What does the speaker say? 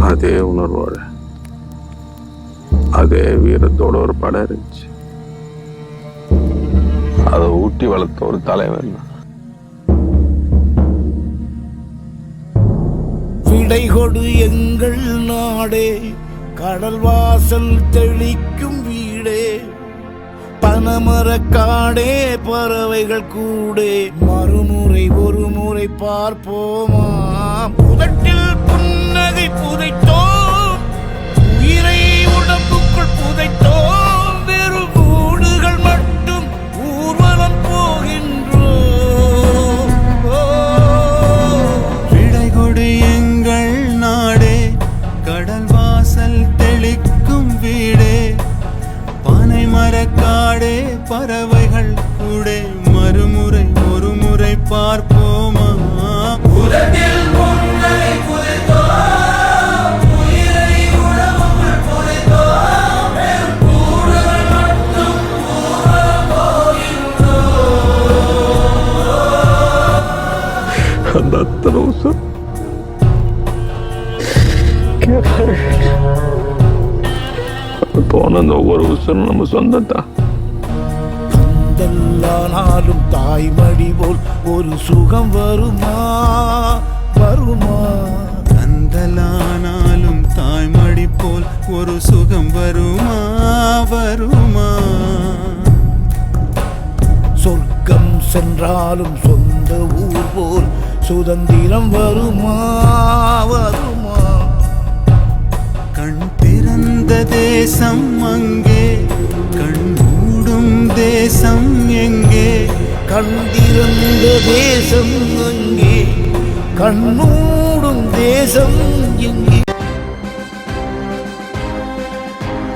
அதே உணர்வோட அதே வீரத்தோட ஒரு படம் இருந்துச்சு. அதை ஊட்டி வளர்த்த ஒரு தலைவன். விடை கொடு எங்கள் நாடே, கடல் வாசல் தெளிக்கும் வீடே, பனமரக்காடே, பறவைகள் கூடே, மறுமுறை ஒரு முறை பார்ப்போமா. புதட்டில் புன்னகை புதைத்தோம், உயிரை உடம்புக்குள் புதைத்தோம், வெறும் கூடுகள் மட்டும் ஊர்வலம் போகின்றோம். விடை கொடு எங்கள் நாடே, கடல் வாசல் தெளிக்கும் வீடே, பனை மரக்காடே, பறவைகள் கூடே, மறுமுறை ஒரு முறை பார்ப்போமா. அந்த அத்தனை உசர் போன அந்த ஒவ்வொரு உசரும் நம்ம சொந்தத்தான். கந்தல்லானாலும் தாய்மடி போல் ஒரு சுகம் வருமா வருமா. கந்தலானாலும் தாய்மடி போல் ஒரு சுகம் வருமா வருமா. சொர்க்கம் சென்றாலும் சொந்த ஊர் போல் சுதந்திரம் வருமா வருமா. கண் திறந்த தேசம் அங்கே, கண் மூடும் தேசம் எங்கே. கண் திறந்த தேசம் அங்கே, கண்ணூடும் தேசம் எங்கே.